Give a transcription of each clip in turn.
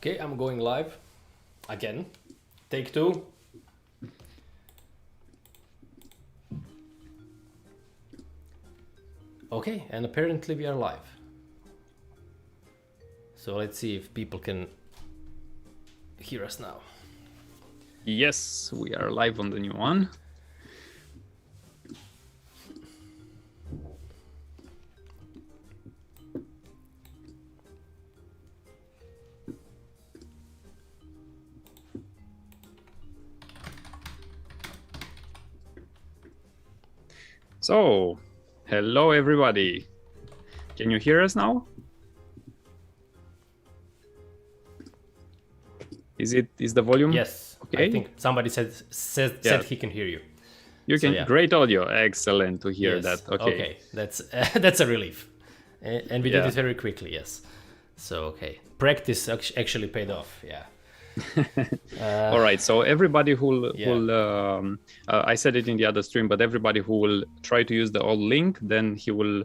Okay, I'm going live again. Take two. Okay, and apparently we are live. So let's see if people can hear us now. Yes, we are live on the new one. So, hello everybody. Can you hear us now? Is the volume? Yes, okay? I think somebody said he can hear you. You can. Yeah. Great audio. Excellent to hear that. Okay, that's a relief, and we did it very quickly. Yes. So practice actually paid off. Yeah. All right, so everybody who I said it in the other stream, but everybody who will try to use the old link, then he will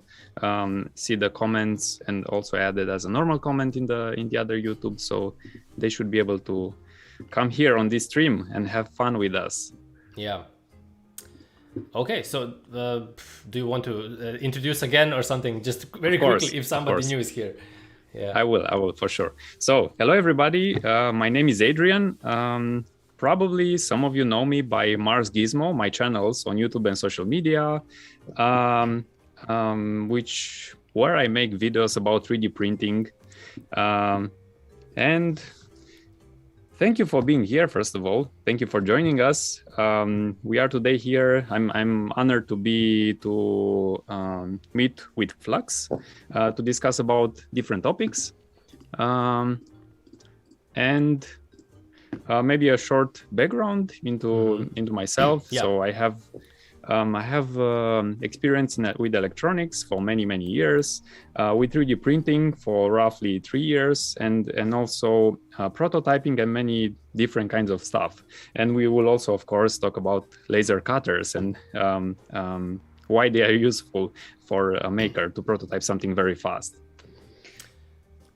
see the comments and also add it as a normal comment in the other YouTube, so they should be able to come here on this stream and have fun with us. Yeah. Okay, so do you want to introduce again or something, just very quickly, if somebody new is here? Yeah. I will for sure. So hello everybody, my name is Adrian. Probably some of you know me by Marsgizmo, my channels on YouTube and social media, where I make videos about 3D printing. And thank you for being here, first of all. Thank you for joining us. We are today here. I'm honored to meet with Flux to discuss about different topics, and maybe a short background into myself. Yeah. So I have experience with electronics for many years, with 3D printing for roughly 3 years, and also prototyping and many different kinds of stuff. And we will also, of course, talk about laser cutters and why they are useful for a maker to prototype something very fast.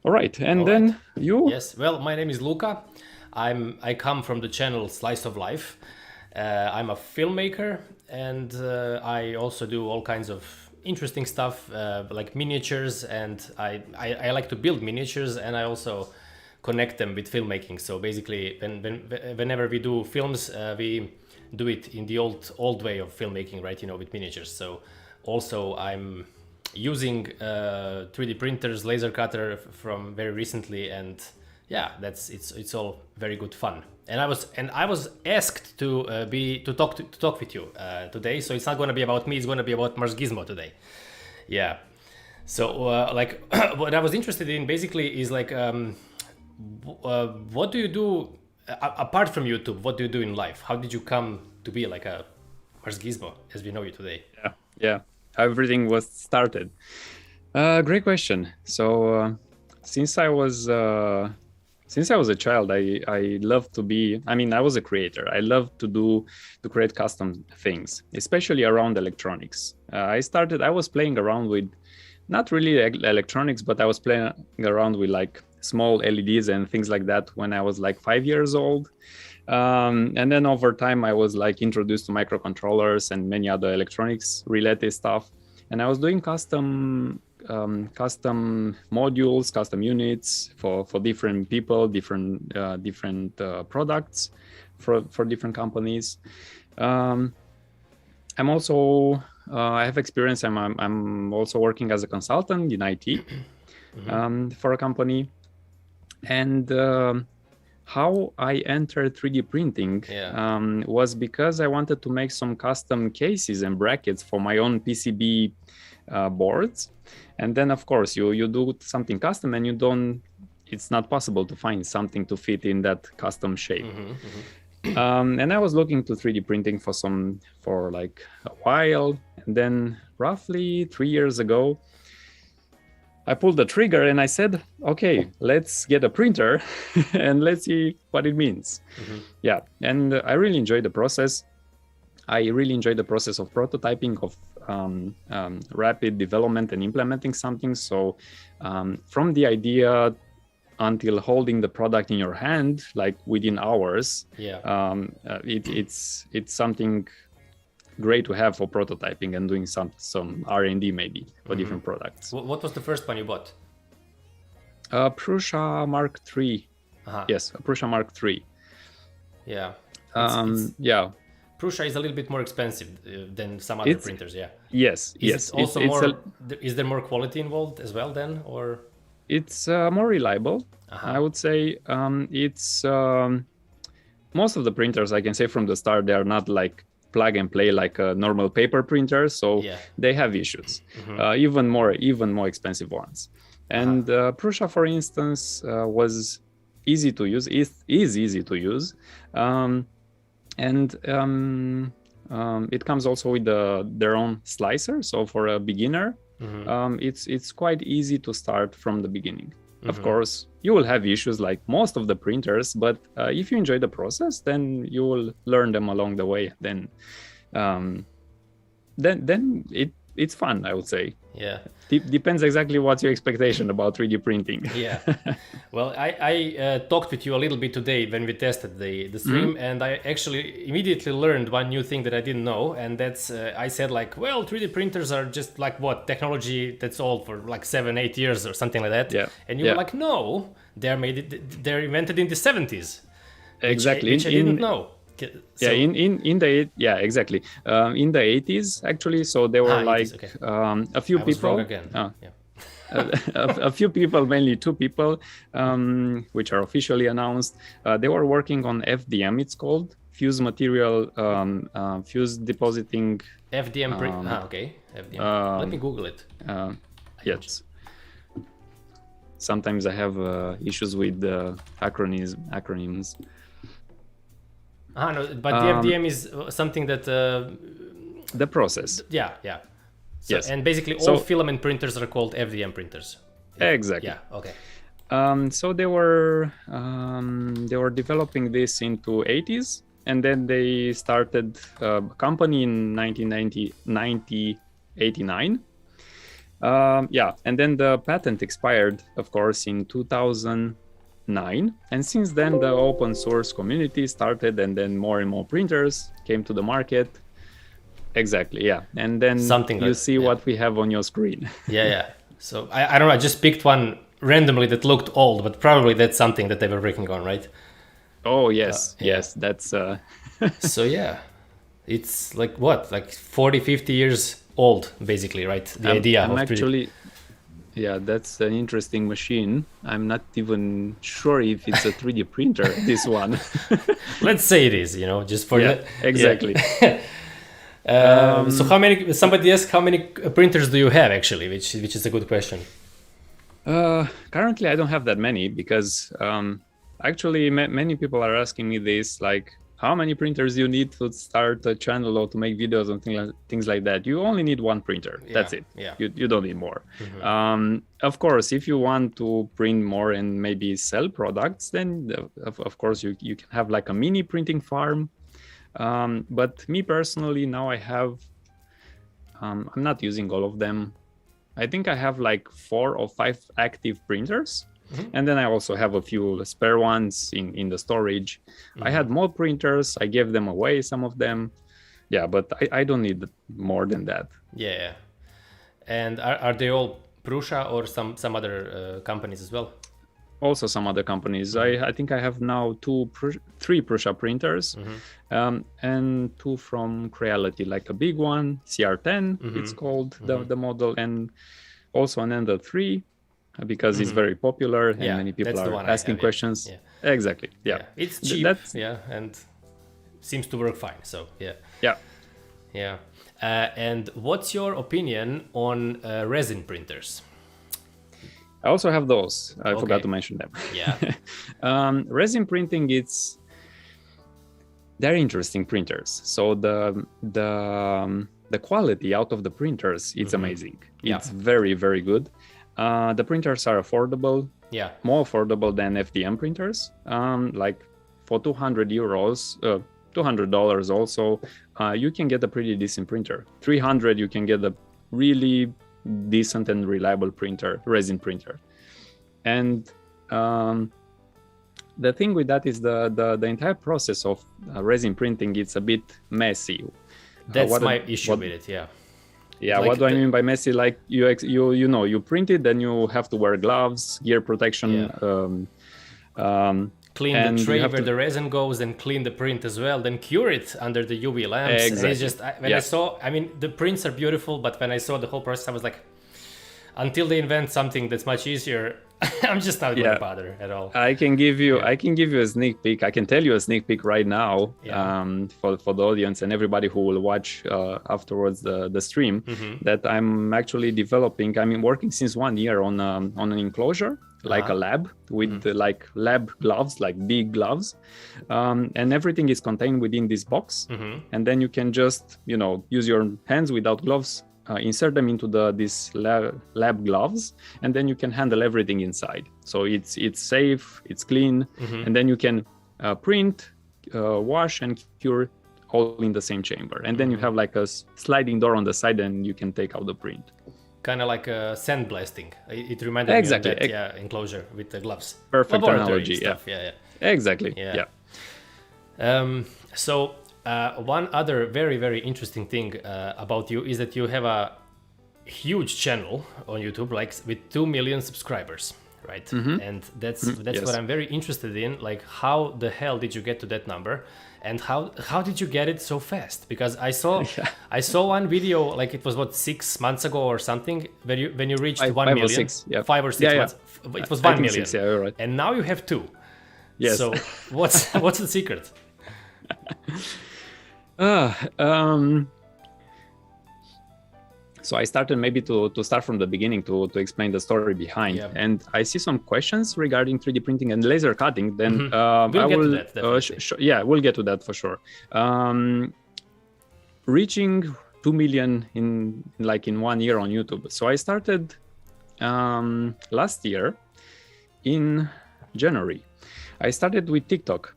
All right, and then you? Yes, well, my name is Luka. I come from the channel Slice of Life. I'm a filmmaker, and I also do all kinds of interesting stuff like miniatures, and I like to build miniatures, and I also connect them with filmmaking. So basically, whenever we do films, we do it in the old way of filmmaking, right? With miniatures. So also I'm using 3D printers, laser cutter from very recently, and yeah, it's all very good fun. And I was asked to talk with you today. So it's not going to be about me. It's going to be about Marsgizmo today. Yeah. So what I was interested in basically is what do you do apart from YouTube? What do you do in life? How did you come to be like a Marsgizmo as we know you today? Yeah. How everything was started. Great question. So since I was a child, I loved to be, I was a creator. I loved to create custom things, especially around electronics. I was playing around with, not really electronics, but I was playing around with like small LEDs and things like that when I was like 5 years old. And then over time, I was like introduced to microcontrollers and many other electronics related stuff. And I was doing custom modules, custom units for different people, different products for different companies. I'm also I have experience. I'm also working as a consultant in IT for a company. And how I entered 3D printing was because I wanted to make some custom cases and brackets for my own PCB boards. And then, of course, you do something custom and it's not possible to find something to fit in that custom shape. And I was looking to 3D printing for like a while. And then roughly 3 years ago, I pulled the trigger and I said, okay, let's get a printer and let's see what it means. Yeah, and I really enjoyed the process. I really enjoyed the process of prototyping, of rapid development and implementing something. So from the idea until holding the product in your hand, like within hours, Yeah. it's something great to have for prototyping and doing some R&D maybe for different products. What was the first one you bought? Prusa Mark III. Uh-huh. Yes, a Prusa Mark III. Yeah. Yeah. Prusa is a little bit more expensive than some other printers. Yeah. Yes. Is Yes. it also more? Is there more quality involved as well then, or? It's more reliable. I would say it's most of the printers, I can say from the start, they are not like plug and play like a normal paper printer, so they have issues. Even more expensive ones. And Prusa, for instance, was easy to use. Is easy to use, and it comes also with their own slicer. So for a beginner, it's quite easy to start from the beginning. Of course, you will have issues like most of the printers, but if you enjoy the process, then you will learn them along the way. Then it's fun, I would say. Yeah. Depends exactly what's your expectation about 3D printing. Yeah. Well, I talked with you a little bit today when we tested the stream, and I actually immediately learned one new thing that I didn't know, and that's I said like, well, 3D printers are just like what technology that's old for like 7-8 years or something like that. Yeah. And you were like, no, they're invented in the 70s. Exactly. Which I didn't know. So, in the exactly in the 80s actually, so there were like 80s, okay. A few people a few people, mainly 2 people, which are officially announced. They were working on FDM, it's called fuse material fuse depositing FDM print. Okay, FDM. Let me Google it. Yes, sometimes I have issues with acronyms. No, but the FDM is something that the process. Yeah. So, yes. And basically all filament printers are called FDM printers. Exactly. Yeah. Okay. So they were developing this into 80s, and then they started a company in 1989. And then the patent expired, of course, in 2009, and since then the open source community started, and then more and more printers came to the market. Exactly, yeah. And then you see what we have on your screen. Yeah. So I don't know, I just picked one randomly that looked old, but probably that's something that they were working on, right? Oh yes, yes, that's So yeah, it's like what, like 40-50 years old basically, right? The idea I'm of actually that's an interesting machine. I'm not even sure if it's a 3D printer, this one. Let's say it is, just for that. Exactly. So somebody asked how many printers do you have actually, which is a good question. Currently I don't have that many, because actually many people are asking me this, like, how many printers you need to start a channel or to make videos and things like that. You only need one printer. That's it. Yeah. You don't need more. Of course, if you want to print more and maybe sell products, then of course you can have like a mini printing farm. But me personally, now I have, I'm not using all of them. I think I have like 4 or 5 active printers. And then I also have a few spare ones in the storage. I had more printers. I gave them away, some of them. Yeah, but I don't need more than that. Yeah. And are they all Prusa or some other companies as well? Also some other companies. I think I have now 3 Prusa printers, and 2 from Creality, like a big one, CR10, it's called, the model, and also an Ender 3, because it's very popular and many people are asking questions. Yeah. Exactly. Yeah. It's cheap. And seems to work fine. So yeah. And what's your opinion on resin printers? I also have those. I forgot to mention them. Yeah. Resin printing, they're interesting printers. So the quality out of the printers, it's amazing. It's very, very good. The printers are affordable. Yeah. More affordable than FDM printers. Like for €200, $200 also, you can get a pretty decent printer. 300, you can get a really decent and reliable printer, resin printer. And The thing with that is the entire process of resin printing, it's a bit messy. That's my issue with it. Yeah. Yeah, Like what do I mean by messy? Like you print it, then you have to wear gloves, gear protection. Clean and the you tray have where to- the resin goes, then clean the print as well, then cure it under the UV lamps. And Exactly. it's just when I saw, I mean, the prints are beautiful, but when I saw the whole process, I was like, until they invent something that's much easier, I'm just not going to bother at all. I can give you a sneak peek. I can tell you a sneak peek right now for the audience and everybody who will watch afterwards the stream, that I'm actually developing. I'm working since 1 year on an enclosure, like a lab with like lab gloves, like big gloves, and everything is contained within this box. And then you can just use your hands without gloves. Insert them into this lab gloves, and then you can handle everything inside. So it's safe, it's clean, and then you can print, wash, and cure all in the same chamber. And then you have like a sliding door on the side, and you can take out the print. Kind of like sandblasting. It reminded me of that enclosure with the gloves. Perfect Laboratory analogy. stuff. Yeah. Exactly. Yeah. So one other very, very interesting thing about you is that you have a huge channel on YouTube, like with 2 million subscribers, right? And that's what I'm very interested in. Like, how the hell did you get to that number, and how did you get it so fast? Because I saw one video, like it was 6 months ago or something, when you reached 1 million, 5 or 6, 5 or 6 months. It was 1 million, 6, yeah, you're right. And now you have 2. Yes. So what's the secret? So I started maybe to start from the beginning to explain the story behind. Yeah. And I see some questions regarding 3D printing and laser cutting. Then we'll get to that, definitely. We'll get to that for sure. Reaching 2 million in 1 year on YouTube. So I started last year in January. I started with TikTok.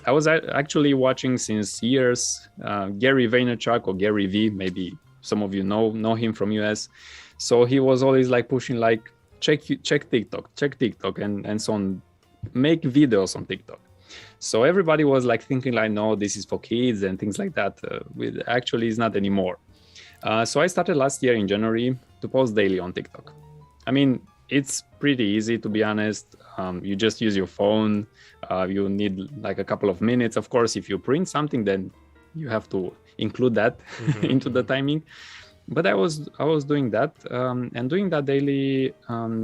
I was actually watching since years Gary Vaynerchuk, or Gary V, maybe some of you know him from US. So he was always like pushing like check TikTok and so on, make videos on TikTok. So everybody was like thinking like, no, this is for kids and things like that. Actually it's not anymore. So I started last year in January to post daily on TikTok. I mean, it's pretty easy, to be honest. You just use your phone. You need like a couple of minutes. Of course, if you print something, then you have to include that into the timing. But I was doing that, and doing that daily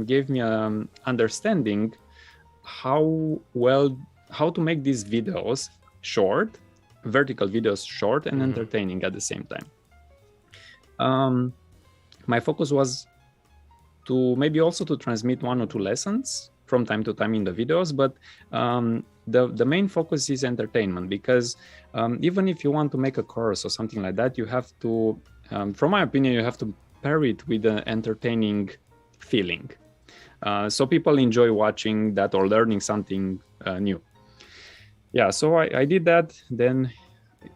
gave me an understanding how to make these videos short, vertical videos short and entertaining at the same time. My focus was to maybe also to transmit 1 or 2 lessons from time to time in the videos, but the main focus is entertainment, because even if you want to make a course or something like that, you have to, from my opinion, you have to pair it with an entertaining feeling. So people enjoy watching that or learning something new. Yeah, so I did that. Then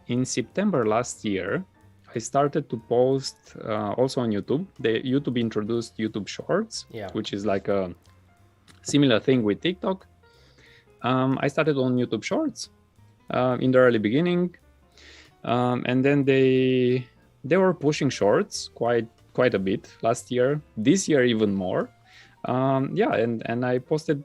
in September last year, I started to post also on YouTube. YouTube introduced YouTube Shorts, which is like a similar thing with TikTok. I started on YouTube Shorts in the early beginning, and then they were pushing shorts quite a bit last year. This year even more. And I posted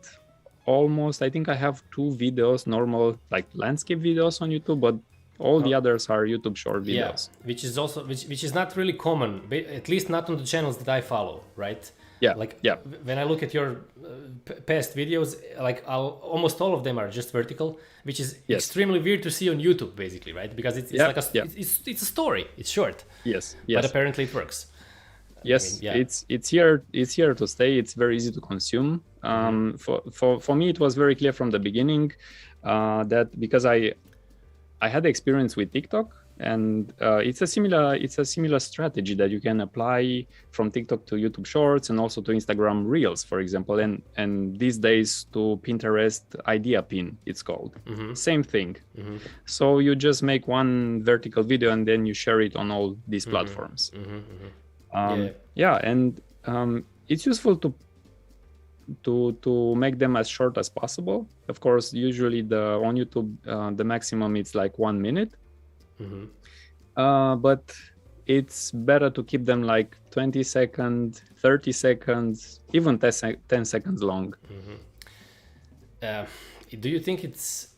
almost, I think I have 2 videos, normal like landscape videos on YouTube, but all the others are YouTube short videos. Yeah, which is also which is not really common, at least not on the channels that I follow, right? When I look at your past videos, like almost all of them are just vertical, which is extremely weird to see on YouTube, basically, right? Because it's like it's a story, it's short. Yes. But apparently it works. Yes, I mean, it's here to stay. It's very easy to consume. For me, it was very clear from the beginning that because I had experience with TikTok, and it's a similar strategy that you can apply from TikTok to YouTube Shorts and also to Instagram Reels, for example, and these days to Pinterest Idea Pin, it's called. Same thing. So you just make one vertical video and then you share it on all these platforms. And it's useful to make them as short as possible. Of course, usually on YouTube the maximum it's like 1 minute, but it's better to keep them like 20 seconds, 30 seconds, even 10 seconds long. Do you think it's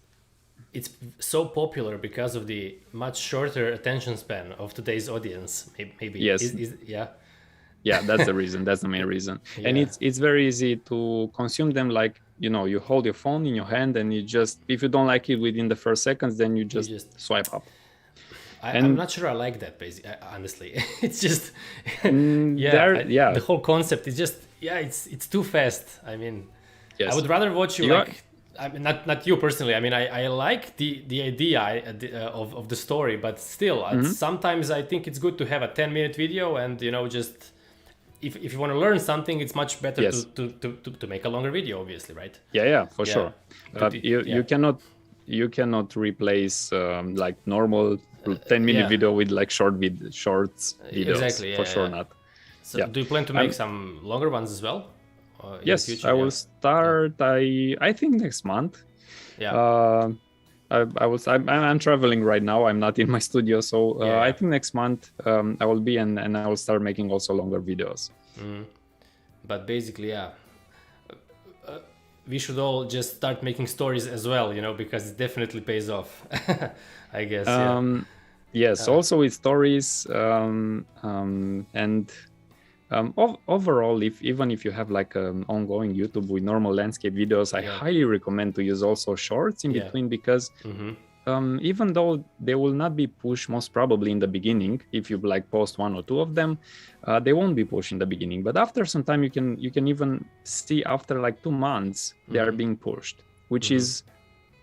so popular because of the much shorter attention span of today's audience? Maybe. Yes. Yeah. Yeah, that's the reason. That's the main reason. And it's very easy to consume them. Like, you hold your phone in your hand and you just, if you don't like it within the first seconds, then you just swipe up. I'm not sure I like that, basically, honestly. It's just, the whole concept is just, it's too fast. I mean, yes. I would rather watch you I mean, not you personally. I mean, I like the idea of the story, but still, sometimes I think it's good to have a 10-minute video, and just if you want to learn something, it's much better to make a longer video, obviously, right? Yeah, for sure. But you cannot replace like normal 10-minute video with like shorts videos. Exactly. For sure not. So do you plan to make some longer ones as well? Yes, I will start. I think next month. Yeah. I'm traveling right now. I'm not in my studio, so I think next month I will be and I will start making also longer videos. But basically, we should all just start making stories as well, because it definitely pays off. I guess. Yes. Also with stories, and overall, even if you have like an ongoing YouTube with normal landscape videos, I highly recommend to use also shorts in between, because even though they will not be pushed most probably in the beginning, if you like post 1 or 2 of them, they won't be pushed in the beginning. But after some time, you can even see after like 2 months they are being pushed, which is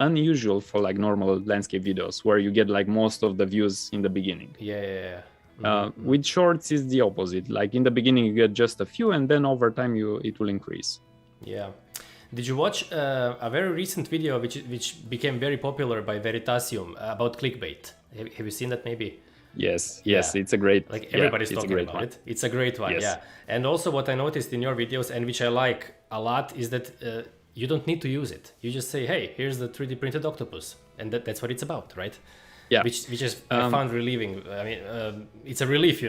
unusual for like normal landscape videos where you get like most of the views in the beginning. With shorts is the opposite. Like in the beginning you get just a few, and then over time it will increase. Did you watch a very recent video which became very popular by Veritasium about clickbait? Have you seen that maybe? Yes, it's a great, like everybody's talking about it. It's a great one. And also what I noticed in your videos, and which I like a lot, is that you don't need to use it. You just say, hey, here's the 3D printed octopus, and that's what it's about, right? Which is I found relieving. I mean, it's a relief,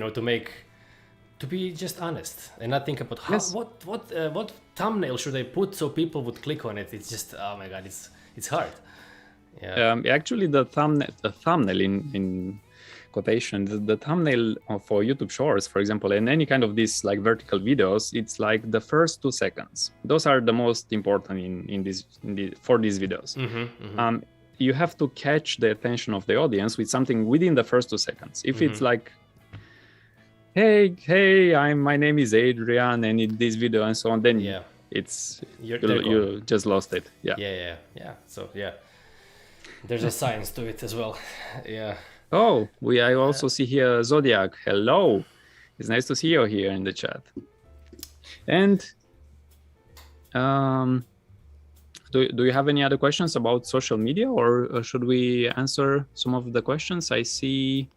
to be just honest and not think about what thumbnail should I put so people would click on it. It's just, oh my god, it's hard. Actually, the thumbnail in quotation, the thumbnail for YouTube Shorts, for example, and any kind of these like vertical videos, it's like the first 2 seconds. Those are the most important for these videos. You have to catch the attention of the audience with something within the first 2 seconds. If it's like, hey, my name is Adrian, and in this video and so on, then it's you just lost it. So there's a science to it as well. Oh, I also see here Zodiac. Hello, it's nice to see you here in the chat. And do you have any other questions about social media, or should we answer some of the questions? I see.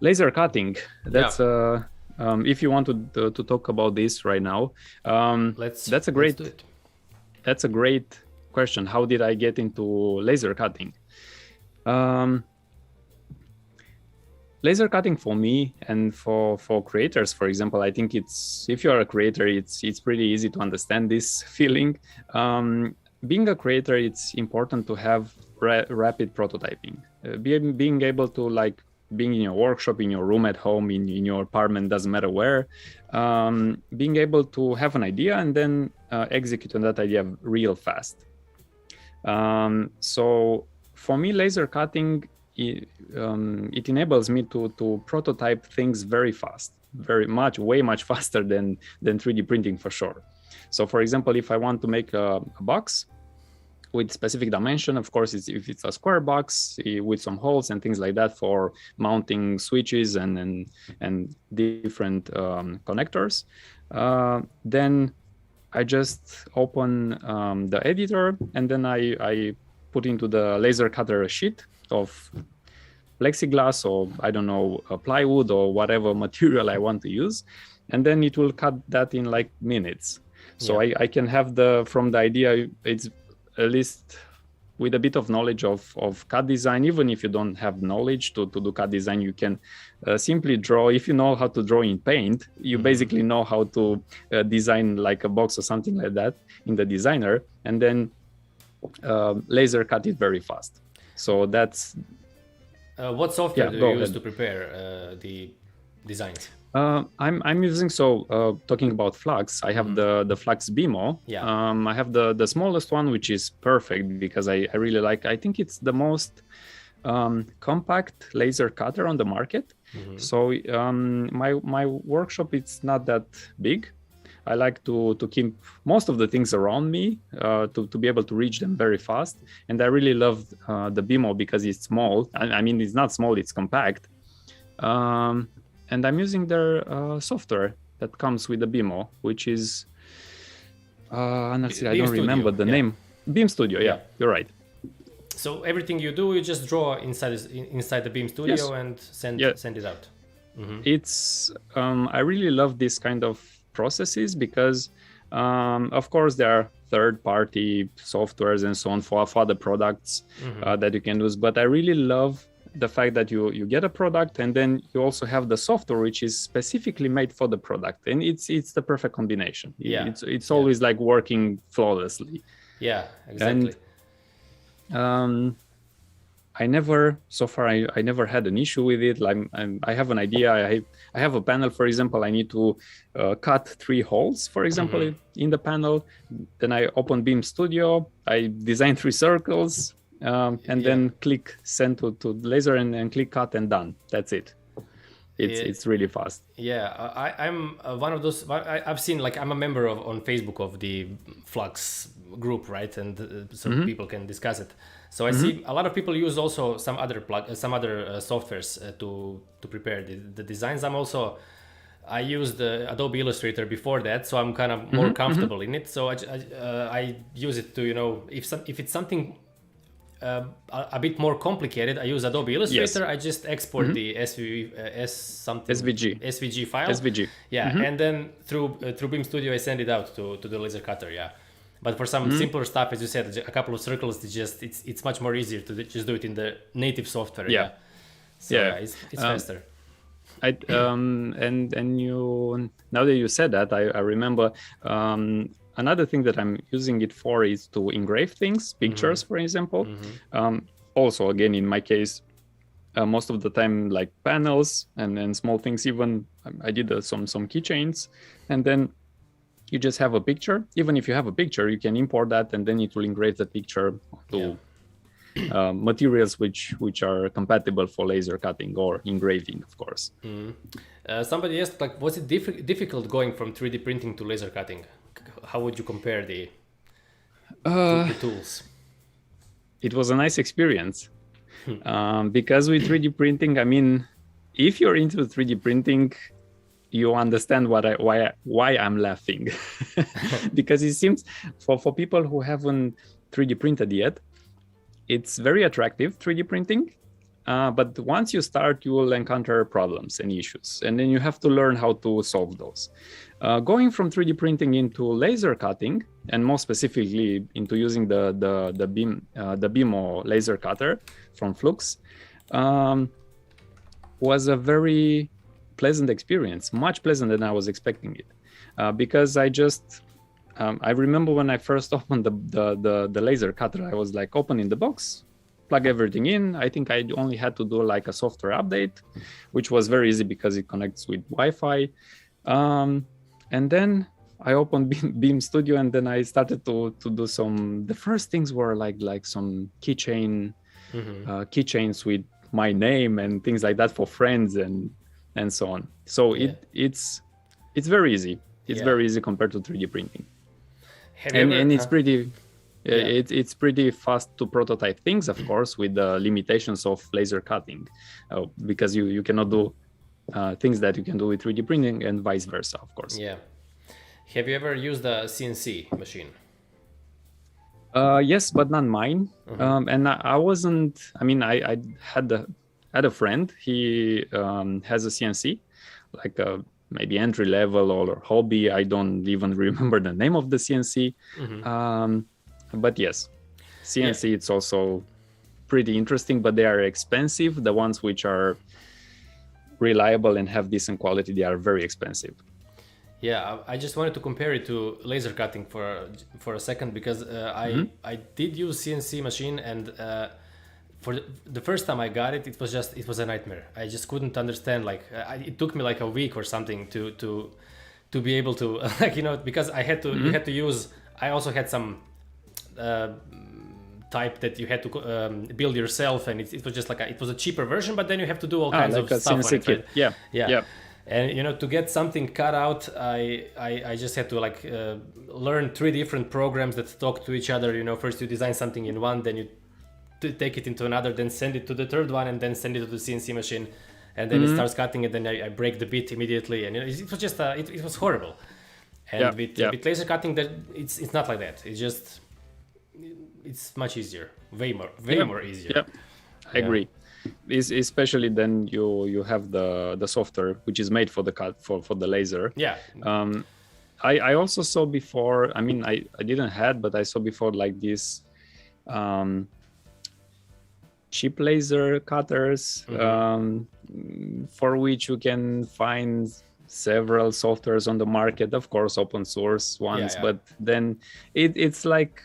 Laser cutting. That's if you want to talk about this right now, that's a great question. How did I get into laser cutting? Laser cutting for me and for creators, for example, I think if you are a creator, it's pretty easy to understand this feeling. Being a creator, it's important to have rapid prototyping. Being able to like being in your workshop, in your room at home, in your apartment, doesn't matter where, being able to have an idea and then execute on that idea real fast. So for me, laser cutting, it enables me to prototype things very fast, way much faster than 3D printing for sure. So for example, if I want to make a box with specific dimension, of course, if it's a square box with some holes and things like that for mounting switches and different connectors, then I just open the editor, and then I put into the laser cutter a sheet of plexiglass or I don't know, plywood or whatever material I want to use, and then it will cut that in like minutes. So I can have from the idea, it's at least with a bit of knowledge of CAD design. Even if you don't have knowledge to do CAD design, you can simply draw. If you know how to draw in Paint, you basically know how to design like a box or something like that in the designer, and then laser cut it very fast. So that's... What software do you use to prepare the designs? I'm using, talking about Flux, I have the Flux Bimo. I have the smallest one, which is perfect because I really like, I think it's the most compact laser cutter on the market. So my workshop, it's not that big. I like to keep most of the things around me to be able to reach them very fast. And I really love the Bimo because it's small. I mean, it's not small, it's compact. And I'm using their software that comes with the Bimo, which is, honestly, I don't remember the name. Beam Studio, yeah, you're right. So everything you do, you just draw inside the Beam Studio and send it out. It's I really love this kind of processes because, of course, there are third-party softwares and so on for other products that you can use. But I really love the fact that you get a product and then you also have the software which is specifically made for the product, and it's the perfect combination. It's always like working flawlessly. Yeah, exactly. And I never had an issue with it. Like I have an idea. I have a panel, for example. I need to cut 3 holes, for example, in the panel. Then I open Beam Studio. I design 3 circles. And then click send to the laser and click cut and done. That's it. It's really fast. Yeah, I'm one of those. I've seen, like, I'm a member on Facebook of the Flux group, right? And so people can discuss it. So I see a lot of people use also some other softwares to prepare the designs. I used Adobe Illustrator before that, so I'm kind of more comfortable in it. So I use it to, if it's something a bit more complicated, I use Adobe Illustrator. I just export the SVG file. And then through Beam Studio I send it out to the laser cutter. But for some simpler stuff, as you said, a couple of circles, it's much more easier to just do it in the native software. It's faster. And you, now that you said that, I remember another thing that I'm using it for is to engrave things, pictures, for example. Also, again, in my case, most of the time, like panels and small things. Even I did some keychains, and then you just have a picture. Even if you have a picture, you can import that, and then it will engrave the picture to materials which are compatible for laser cutting or engraving, of course. Somebody asked, like, was it difficult going from 3D printing to laser cutting? How would you compare the tools? It was a nice experience because with 3D printing, I mean, if you're into 3D printing, you understand why I'm laughing. Because it seems for people who haven't 3D printed yet, it's very attractive, 3D printing. But once you start, you will encounter problems and issues, and then you have to learn how to solve those. Going from 3D printing into laser cutting, and more specifically into using the Bimo laser cutter from Flux, was a very pleasant experience, much pleasant than I was expecting it, because I remember when I first opened the laser cutter, I was like opening the box, plug everything in. I think I only had to do like a software update, which was very easy because it connects with Wi-Fi. And then I opened Beam Studio, and then I started to do the first things were like some keychains with my name and things like that for friends and so on. So it's very easy. It's very easy compared to 3D printing. And it's pretty it's pretty fast to prototype things, of course, with the limitations of laser cutting, because you cannot do things that you can do with 3D printing, and vice versa, of course. Have you ever used a CNC machine? Yes, but not mine. And I wasn't, I mean, I had had a friend. He has a CNC, like a maybe entry level or hobby. I don't even remember the name of the CNC. But yes, CNC, it's also pretty interesting, but they are expensive. The ones which are reliable and have decent quality, they are very expensive. Yeah, I just wanted to compare it to laser cutting for a second, because I did use CNC machine, and for the first time I got it, it was a nightmare. I just couldn't understand, like it took me like a week or something to be able to like, you know, because I had to you had to use. I also had some type that you had to build yourself, and it was just like it was a cheaper version, but then you have to do all kinds Like of a stuff CNC on it, kit. right? Yeah. Yeah. And you know, to get something cut out, I just had to like learn 3 different programs that talk to each other. You know, first you design something in one, then you take it into another, then send it to the third one, and then send it to the CNC machine, and then it starts cutting it. Then I break the bit immediately, and you know, it was just it was horrible. And with laser cutting, that it's not like that. It's much easier, way more easier. Yeah, I agree. Especially then you have the software which is made for the cut for the laser. Yeah. I also saw before. I mean, I didn't had, but I saw before like this cheap laser cutters for which you can find several softwares on the market, of course open source ones. But then it's like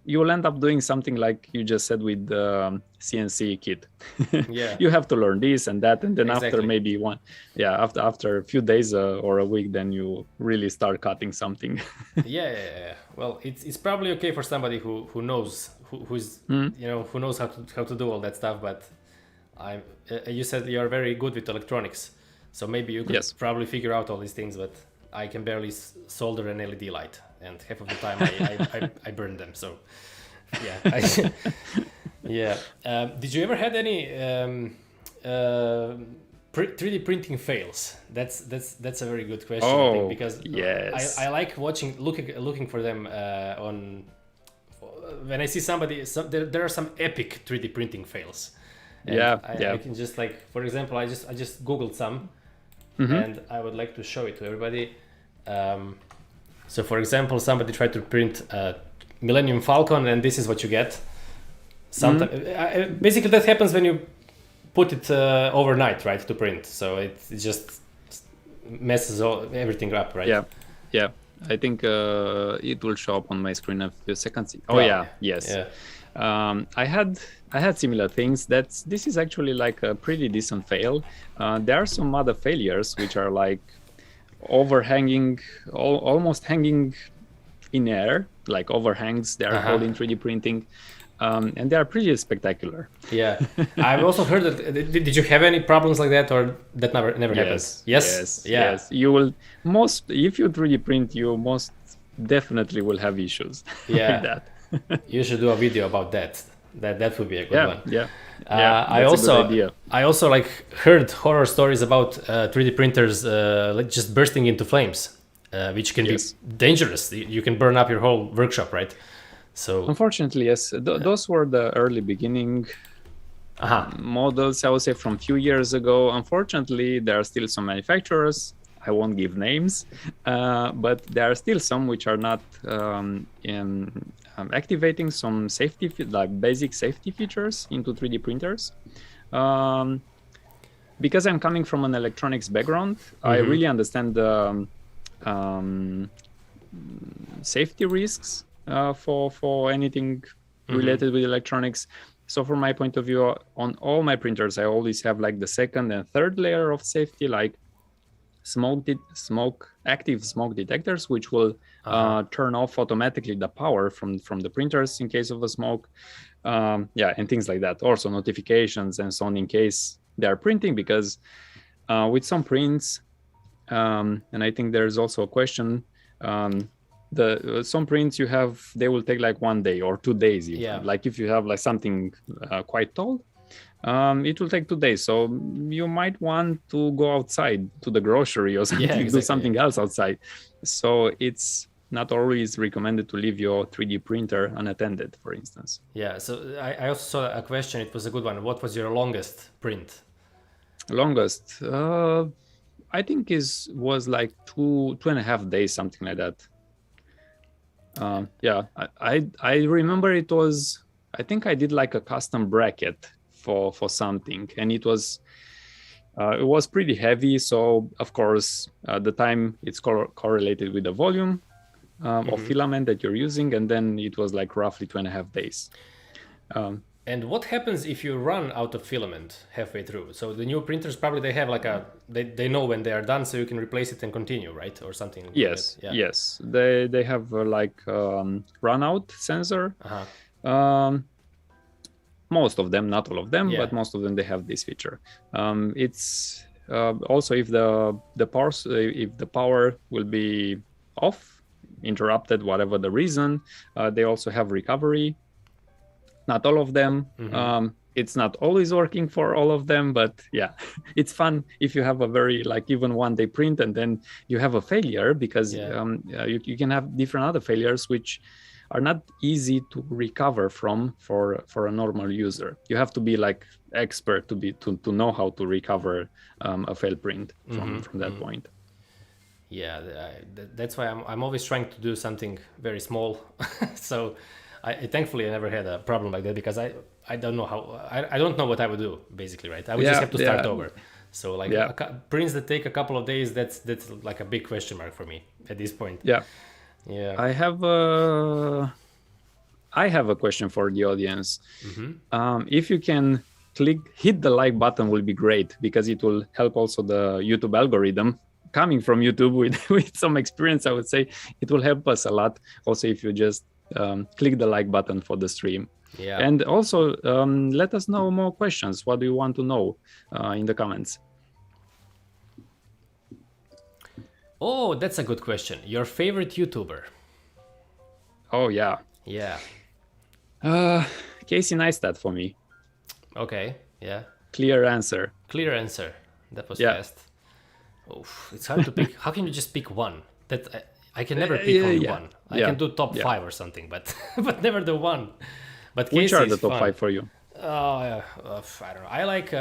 you will end up doing something like you just said with the CNC kit. You have to learn this and that, and then after maybe after a few days or a week, then you really start cutting something. Yeah. Well, it's probably okay for somebody who knows who's you know, who knows how to do all that stuff. But you said you are very good with electronics, so maybe you could probably figure out all these things. But I can barely solder an LED light, and half of the time I burn them. So yeah. Did you ever had any 3D printing fails? That's a very good question. I think, because I like looking for them on. When I see somebody, there are some epic 3D printing fails. And I can just, like, for example, I just googled some, and I would like to show it to everybody. So for example, somebody tried to print a Millennium Falcon, and this is what you get. Sometimes basically that happens when you put it overnight, right, to print. So it just messes everything up, right? Yeah. I think it will show up on my screen in a few seconds. Yes. I had similar things. This is actually like a pretty decent fail. There are some other failures which are like overhanging, almost hanging in air, like overhangs. They are called in 3D printing. And they are pretty spectacular. Yeah, I've also heard that. Did you have any problems like that, or that never happens? Yes. You will if you 3D print, you most definitely will have issues. Like that. You should do a video about that. That would be a good one. Yeah. That's a good idea. I also like heard horror stories about 3D printers like just bursting into flames, which can be dangerous. You can burn up your whole workshop, right? So unfortunately, yes, those were the early beginning models, I would say, from a few years ago. Unfortunately, there are still some manufacturers, I won't give names, but there are still some which are not activating some safety, like basic safety features into 3D printers. Because I'm coming from an electronics background, I really understand the safety risks for anything related with electronics. So from my point of view, on all my printers, I always have like the second and third layer of safety, like active smoke detectors, which will turn off automatically the power from the printers in case of a smoke, and things like that. Also notifications and so on in case they are printing, because with some prints, and I think there's also a question, some prints they will take like 1 day or 2 days even. Like if you have like something quite tall, it will take 2 days, so you might want to go outside to the grocery or something, do something else outside. So it's not always recommended to leave your 3D printer unattended, for instance. Yeah, so I also saw a question. It was a good one. What was your longest print? Longest, I think was like 2.5 days, something like that. Yeah, I remember it was, I think I did like a custom bracket for something, and it was pretty heavy. So of course, the time it's correlated with the volume of filament that you're using, and then it was like roughly 2.5 days. And what happens if you run out of filament halfway through? So the new printers probably they have like they know when they are done, so you can replace it and continue, right, or something. Yes, like that. Yeah. yes, they have like run out sensor. Most of them, not all of them, but most of them, they have this feature. It's also if the power will be off, interrupted, whatever the reason, they also have recovery. Not all of them. It's not always working for all of them, but yeah, it's fun if you have a very like even 1 day print and then you have a failure, because you can have different other failures which are not easy to recover from for a normal user. You have to be like expert to know how to recover a failed print from that point. Yeah, that's why I'm always trying to do something very small. So thankfully I never had a problem like that, because I don't know how I don't know what I would do basically, right? I would just have to start over. So like prints that take a couple of days, that's like a big question mark for me at this point. Yeah. I have a question for the audience. If you can hit the like button, will be great, because it will help also the YouTube algorithm. Coming from YouTube with some experience, I would say it will help us a lot. Also, if you just click the like button for the stream. Yeah. And also let us know more questions. What do you want to know in the comments? Oh, that's a good question. Your favorite YouTuber? Oh, yeah. Yeah. Casey Neistat for me. Okay, yeah. Clear answer. That was fast. Oh, it's hard to pick. How can you just pick one? I can never pick only one. I can do top 5 or something, but but never the one. But which are the top 5 for you? I don't know. I like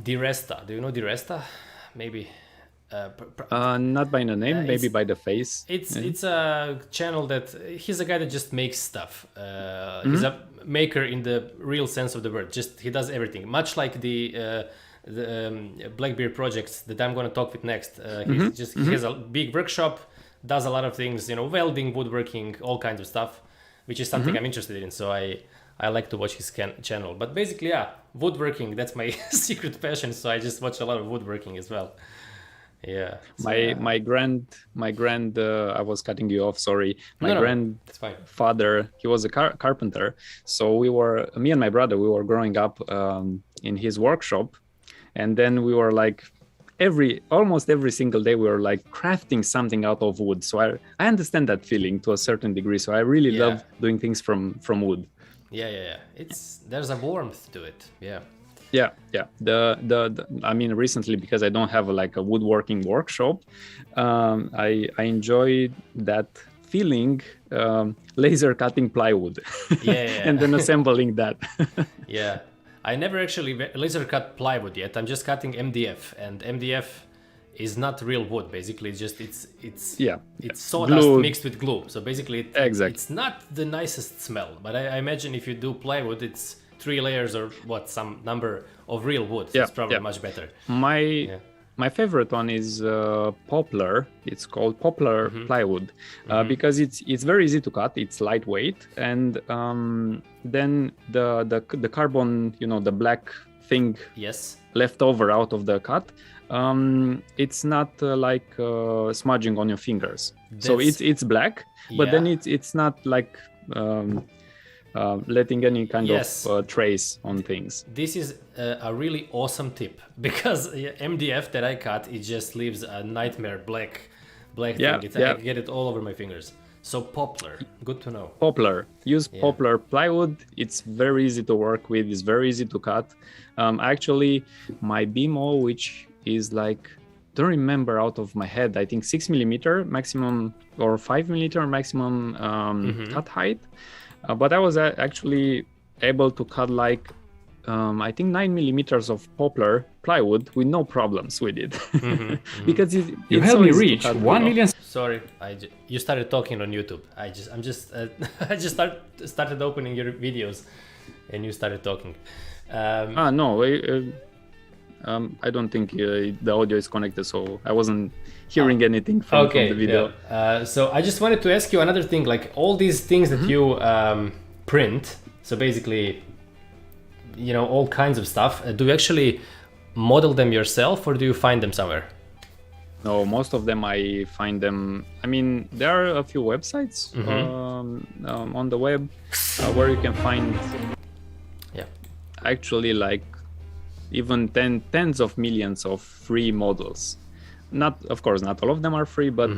Di Resta. Do you know Di Resta? Maybe. Not by the name, maybe by the face. It's a channel that he's a guy that just makes stuff. He's a maker in the real sense of the word. Just he does everything, much like the Blackbeard projects that I'm going to talk with next. He has a big workshop, does a lot of things, welding, woodworking, all kinds of stuff, which is something I'm interested in. So I like to watch his channel. But basically, woodworking, that's my secret passion. So I just watch a lot of woodworking as well. Yeah. So, my grand I was cutting you off, sorry. My grandfather, he was a carpenter. So me and my brother, we were growing up in his workshop, and then we were like almost every single day we were like crafting something out of wood. So I understand that feeling to a certain degree. So I really love doing things from wood. Yeah. There's a warmth to it. Yeah. Yeah. I mean, recently, because I don't have like a woodworking workshop, I enjoy that feeling, laser cutting plywood, and then assembling that. Yeah, I never actually laser cut plywood yet. I'm just cutting MDF, and MDF is not real wood. Basically, it's sawdust mixed with glue. So basically, it's not the nicest smell. But I imagine if you do plywood, it's 3 layers or some number of real wood. So it's probably much better. My favorite one is poplar. It's called poplar plywood because it's very easy to cut. It's lightweight, and then the carbon, the black thing left over out of the cut, it's not like smudging on your fingers. So it's black, but then it's not like letting any kind of trace on things. This is a really awesome tip, because MDF that I cut, it just leaves a nightmare black thing. I get it all over my fingers. So poplar, good to know. Use poplar plywood. It's very easy to work with. It's very easy to cut. Actually, my BMO, which is like don't remember out of my head. I think 6mm maximum or 5mm maximum cut height. But I was actually able to cut like I think 9mm of poplar plywood with no problems with it. Because You it's helped so me easy to reach cut 1 below. million. Sorry, you started talking on YouTube. I just started opening your videos, and you started talking. No, I don't think the audio is connected, so I wasn't hearing anything from the video. Yeah. So I just wanted to ask you another thing. Like all these things that you print. So basically, all kinds of stuff. Do you actually model them yourself, or do you find them somewhere? No, most of them I find them. I mean, there are a few websites on the web where you can find actually like even tens of millions of free models. Of course, not all of them are free, but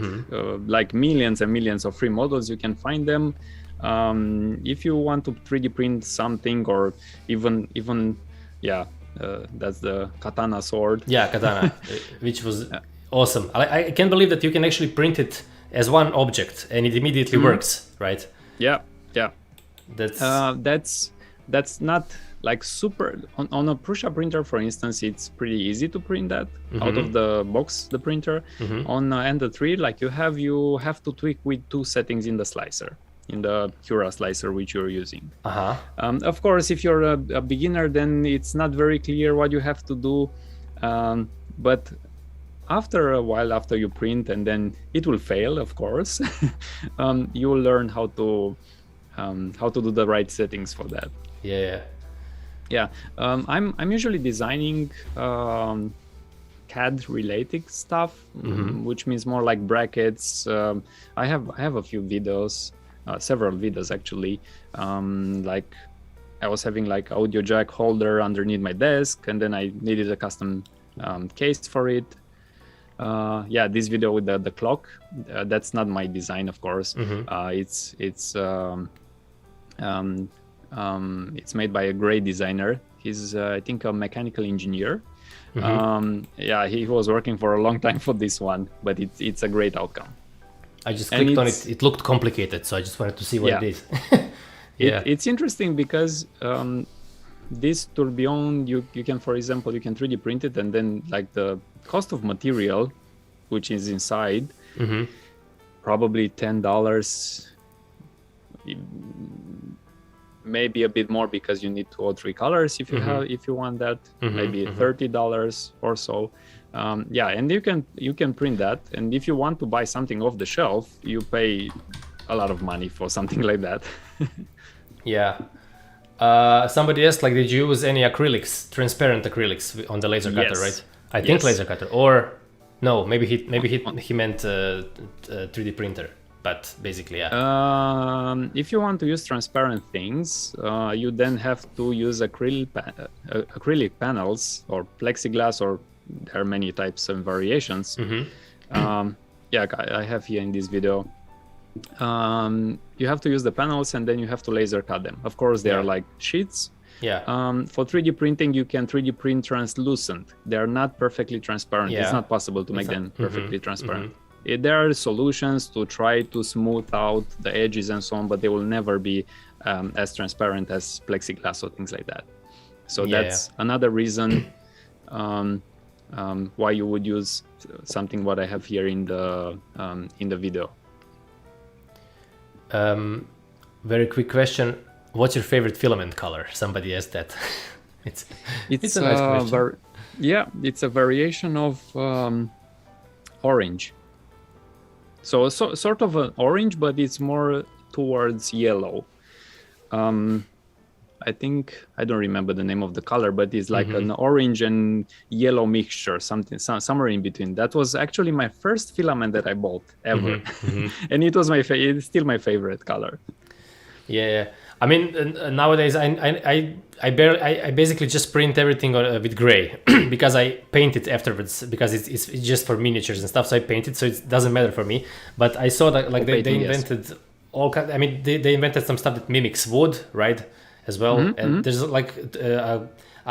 like millions and millions of free models. You can find them. If you want to 3D print something, or even that's the katana sword. Yeah, katana, which was awesome. I can't believe that you can actually print it as one object and it immediately works, right? Yeah. That's That's not like super on a Prusa printer, for instance. It's pretty easy to print that out of the box, the printer. On Ender 3, like you have to tweak with 2 settings in the slicer, in the Cura slicer which you're using. Of course, if you're a beginner, then it's not very clear what you have to do, but after a while, after you print, and then it will fail, of course, you will learn how to do the right settings for that. I'm usually designing CAD related stuff, which means more like brackets. I have a few videos, several videos actually. Like I was having like audio jack holder underneath my desk, and then I needed a custom case for it. This video with the clock, that's not my design, of course. It's made by a great designer. He's I think a mechanical engineer. He was working for a long time for this one, but it's a great outcome. I just clicked on it. It looked complicated, so I just wanted to see what it is. It's interesting because this tourbillon, you can, for example, you can 3D print it, and then like the cost of material, which is inside, probably $10, maybe a bit more because you need 2 or 3 colors if you want that, maybe $30 or so. And you can print that, and if you want to buy something off the shelf, you pay a lot of money for something like that. Somebody asked, like, did you use any acrylics, transparent acrylics on the laser cutter, right? I think laser cutter, or no, maybe he meant 3D printer, but basically, if you want to use transparent things, you then have to use acrylic panels or plexiglass, or there are many types and variations. I have here in this video. You have to use the panels, and then you have to laser cut them. Of course, they are like sheets. For 3D printing, you can 3D print translucent. They are not perfectly transparent. It's not possible to make them perfectly transparent. There are solutions to try to smooth out the edges and so on, but they will never be as transparent as plexiglass or things like that. So that's another reason why you would use something what I have here in the video. Very quick question: what's your favorite filament color? Somebody asked that. It's a nice question. It's a variation of orange. So sort of an orange, but it's more towards yellow. I think, I don't remember the name of the color, but it's like an orange and yellow mixture, somewhere in between. That was actually my first filament that I bought ever, and it was it's still my favorite color. I mean, nowadays I basically just print everything with gray because I paint it afterwards, because it's just for miniatures and stuff. So I paint it, so it doesn't matter for me. But I saw that like they invented all kinds. I mean, they invented some stuff that mimics wood, right? As well, and there's like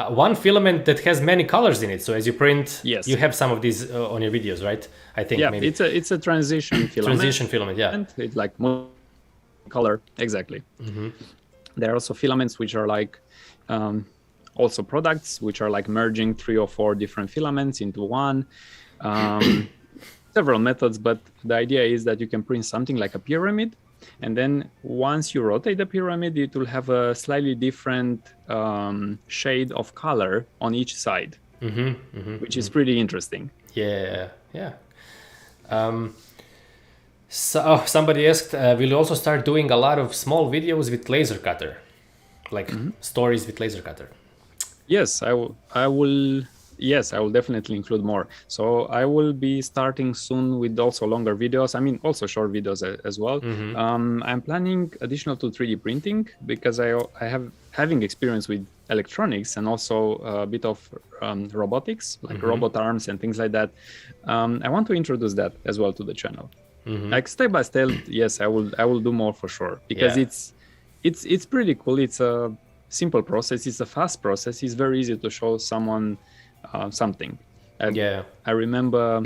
one filament that has many colors in it. So as you print, Yes. you have some of these on your videos, right? I think Yeah, maybe it's a transition filament. transition filament. Yeah. It's like color, exactly. There are also filaments which are like also products which are like merging 3 or 4 different filaments into one. Several methods, but the idea is that you can print something like a pyramid, and then once you rotate the pyramid, it will have a slightly different shade of color on each side, which is pretty interesting. Yeah, yeah. So somebody asked, will you also start doing a lot of small videos with laser cutter, like stories with laser cutter? Yes, I will. Yes, I will definitely include more. So I will be starting soon with also longer videos. I mean, also short videos as well. I'm planning additional to 3D printing because I have having experience with electronics and also a bit of robotics, like robot arms and things like that. I want to introduce that as well to the channel. Like step by step. Yes, I will do more for sure because it's pretty cool. It's a simple process. It's a fast process. It's very easy to show someone something. I remember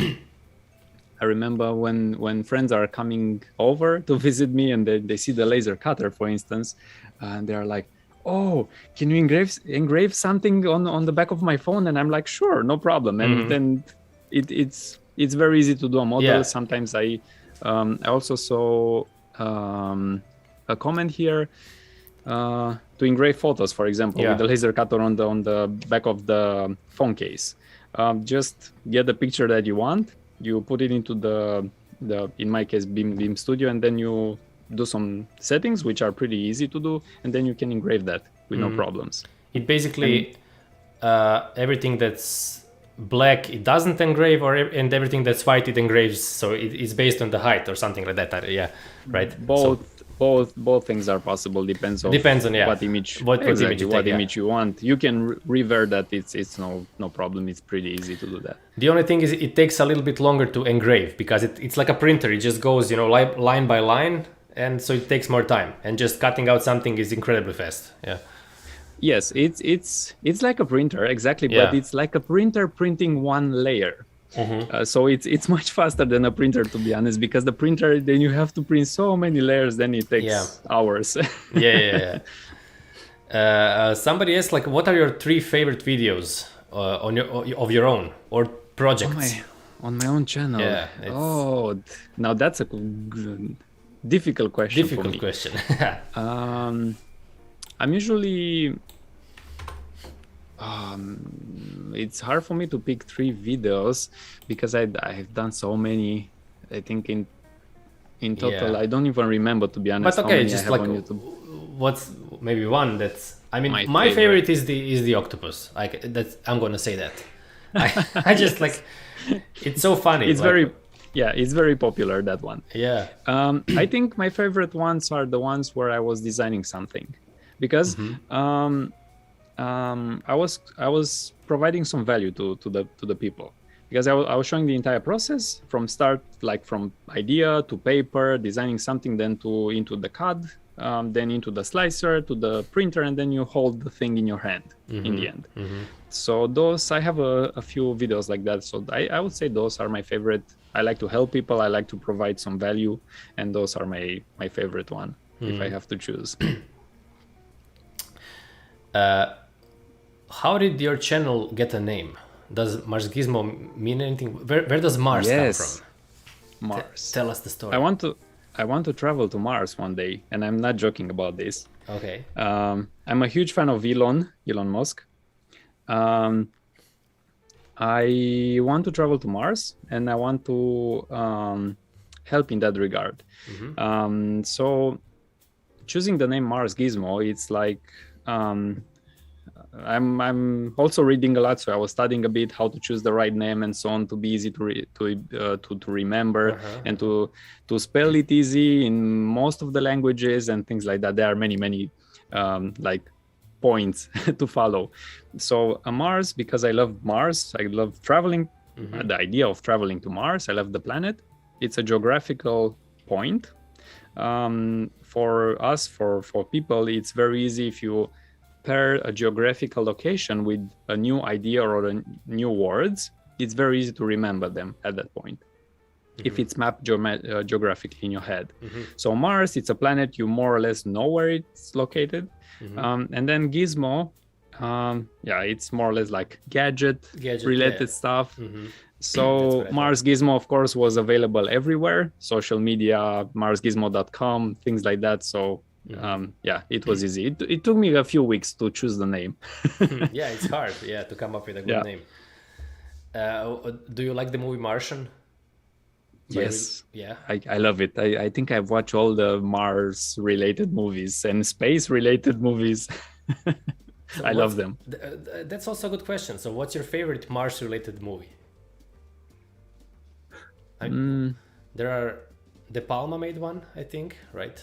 when friends are coming over to visit me and they see the laser cutter, for instance, and they're like, oh, can you engrave something on the back of my phone? And I'm like, sure, no problem. And then it's very easy to do a model. Sometimes I also saw a comment here to engrave photos, for example, with the laser cutter on the back of the phone case. Just get the picture that you want, you put it into the in my case Beam Studio, and then you do some settings which are pretty easy to do, and then you can engrave that with no problems. It basically everything that's black it doesn't engrave, and everything that's white it engraves. So it's based on the height or something like that. Yeah, right. Both things are possible. Depends on what image image you want. You can revert that. It's no problem. It's pretty easy to do that. The only thing is it takes a little bit longer to engrave because it's like a printer. It just goes line by line, and so it takes more time. And just cutting out something is incredibly fast. Yeah. Yes, it's like a printer exactly, but it's like a printer printing one layer. So it's much faster than a printer, to be honest, because the printer, then you have to print so many layers, then it takes hours. Somebody asked, like, what are your 3 favorite videos of your own or projects on my own channel? Now that's a difficult question. I'm usually it's hard for me to pick 3 videos because I've done so many. I think in total I don't even remember, to be honest. But okay, just like what's maybe one that's my favorite is the octopus. I'm gonna say that. I just like it's so funny. It's it's very popular, that one. I think my favorite ones are the ones where I was designing something, because I was providing some value to the people, because I was showing the entire process from start, like from idea to paper, designing something, then into the CAD, then into the slicer, to the printer, and then you hold the thing in your hand in the end. So those, I have a few videos like that. So I would say those are my favorite. I like to help people. I like to provide some value, and those are my favorite one if I have to choose. How did your channel get a name? Does Marsgizmo mean anything? Where does Mars come from? Mars. Tell us the story. I want to travel to Mars one day, and I'm not joking about this. Okay. I'm a huge fan of Elon Musk. I want to travel to Mars, and I want to help in that regard. So choosing the name Marsgizmo, it's like I'm also reading a lot, so I was studying a bit how to choose the right name and so on, to be easy to remember, and to spell it easy in most of the languages and things like that. There are many like points to follow. So Mars, because I love Mars, I love traveling, the idea of traveling to Mars. I love the planet. It's a geographical point. For us, for people, it's very easy if you compare a geographical location with a new idea or a new words, it's very easy to remember them at that point. If it's mapped geographically in your head. So Mars, it's a planet, you more or less know where it's located. And then Gizmo, it's more or less like gadget related stuff. So Marsgizmo, of course, was available everywhere, social media, marsgizmo.com, things like that. So it was easy. It took me a few weeks to choose the name. Yeah, it's hard, to come up with a good name. Do you like the movie Martian? Yes. I love it. I think I've watched all the Mars related movies and space related movies. So I love them. That's also a good question. So what's your favorite Mars related movie? There are De Palma made one, I think, right?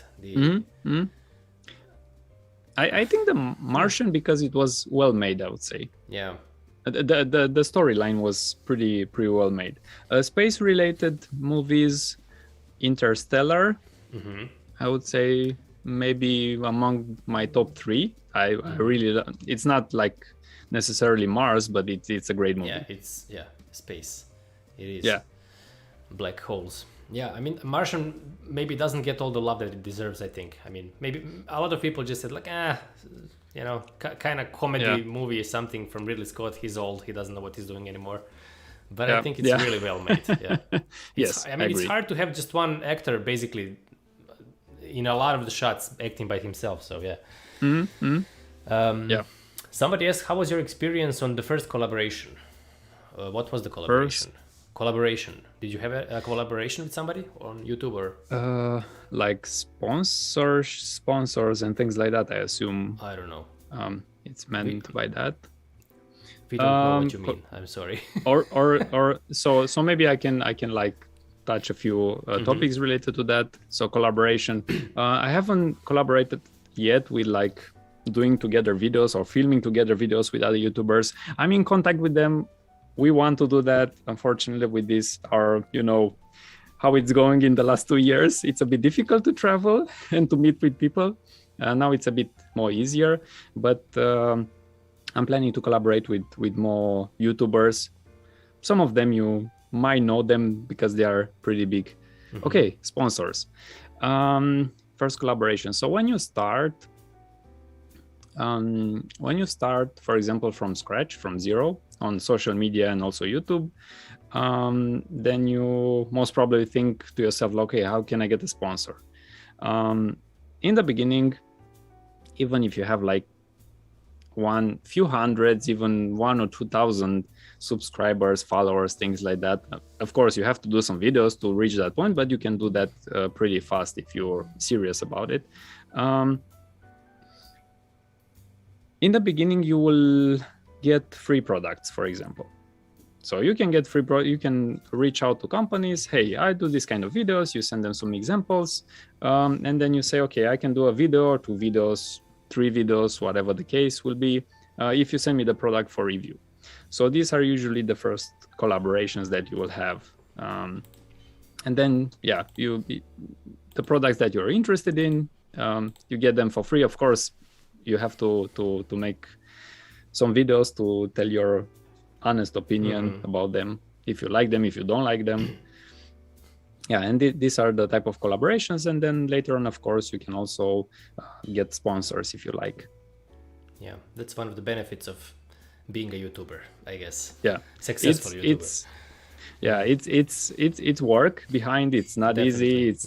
I think the Martian, because it was well made, I would say. Yeah. The storyline was pretty well made. Space related movies, Interstellar, I would say maybe among my top 3. I really, it's not like necessarily Mars, but it's a great movie. Yeah, it's space. It is. Yeah. Black holes. Yeah, I mean, Martian maybe doesn't get all the love that it deserves, I think. I mean, maybe a lot of people just said like, kind of comedy movie, something from Ridley Scott. He's old, he doesn't know what he's doing anymore. But I think it's really well made. Yeah. Yes, I mean, it's hard to have just one actor basically in a lot of the shots acting by himself. So Somebody asked, how was your experience on the first collaboration? What was the collaboration? Collaboration. Did you have a collaboration with somebody on YouTube or? Like sponsors and things like that, I assume. I don't know. It's meant by that. We don't know what you mean. I'm sorry. So maybe I can like touch a few topics related to that. So collaboration. I haven't collaborated yet with like doing together videos or filming together videos with other YouTubers. I'm in contact with them. We want to do that. Unfortunately, with this, how it's going in the last 2 years, it's a bit difficult to travel and to meet with people. Now it's a bit more easier, but I'm planning to collaborate with more YouTubers. Some of them you might know them because they are pretty big. Okay, sponsors. First collaboration. So when you start, for example, from scratch, from zero on social media and also YouTube, then you most probably think to yourself, okay, how can I get a sponsor? In the beginning, even if you have like few hundreds, even 1,000 or 2,000 subscribers, followers, things like that. Of course, you have to do some videos to reach that point, but you can do that pretty fast if you're serious about it. In the beginning, you will get free products, for example. So you can get you can reach out to companies. Hey, I do this kind of videos. You send them some examples, and then you say, okay, I can do a video or 2 videos, 3 videos, whatever the case will be, if you send me the product for review. So these are usually the first collaborations that you will have. And then, the products that you're interested in, you get them for free. Of course, you have to make some videos to tell your honest opinion about them, if you like them, if you don't like them. And these are the type of collaborations. And then later on, of course, you can also get sponsors if you like. Yeah, that's one of the benefits of being a YouTuber, I guess. Yeah, successful YouTuber. It's work behind. It's not easy. It's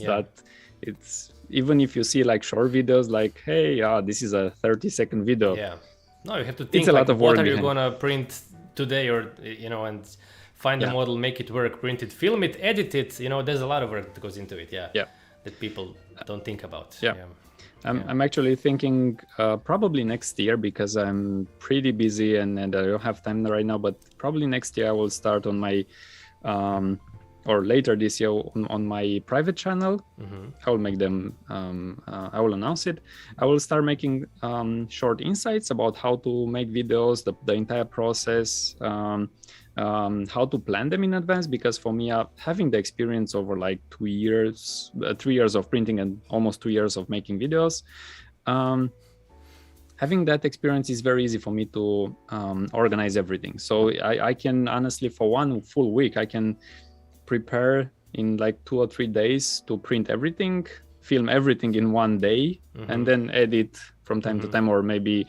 even if you see like short videos, like, hey, this is a 30-second video. Yeah, no, you have to think it's a lot of work what are you behind. Gonna print today, or and find the model, make it work, print it, film it, edit it. There's a lot of work that goes into it. That people don't think about. I'm actually thinking probably next year, because I'm pretty busy and I don't have time right now, but probably next year I will start on my or later this year on my private channel. I will make them I will announce it. I will start making short insights about how to make videos, the entire process, how to plan them in advance, because for me, having the experience over like 3 years of printing and almost 2 years of making videos, having that experience is very easy for me to organize everything. So I can honestly, for one full week, I can prepare in like 2 or 3 days to print everything, film everything in one day, and then edit from time to time, or maybe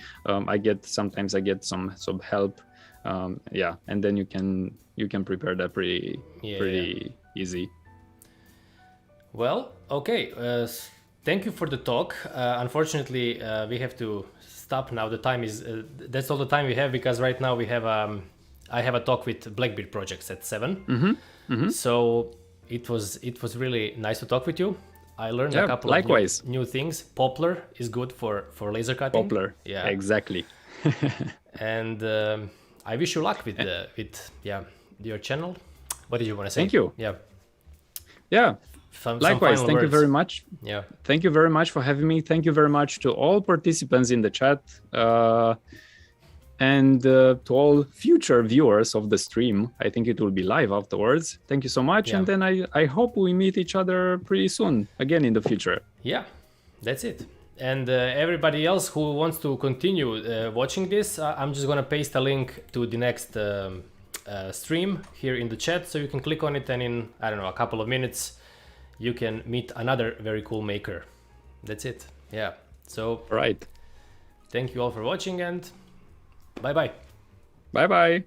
sometimes I get some help. And then you can prepare that pretty easy. Well, okay. Thank you for the talk. Unfortunately, we have to stop now. The time is that's all the time we have, because right now we have I have a talk with Blackbeard Projects at 7. So it was really nice to talk with you. I learned a couple likewise. of new things. Poplar is good for laser cutting. Poplar, yeah, exactly. And I wish you luck with your channel. What did you want to say? Thank you. Yeah. Likewise, thank you very much. Yeah. Thank you very much for having me. Thank you very much to all participants in the chat, and to all future viewers of the stream. I think it will be live afterwards. Thank you so much. And then I hope we meet each other pretty soon again in the future. Yeah, that's it. And everybody else who wants to continue watching this, I'm just gonna paste a link to the next stream here in the chat, so you can click on it, and in, I don't know, a couple of minutes you can meet another very cool maker. That's it. Yeah. So right. Thank you all for watching, and bye bye. Bye bye.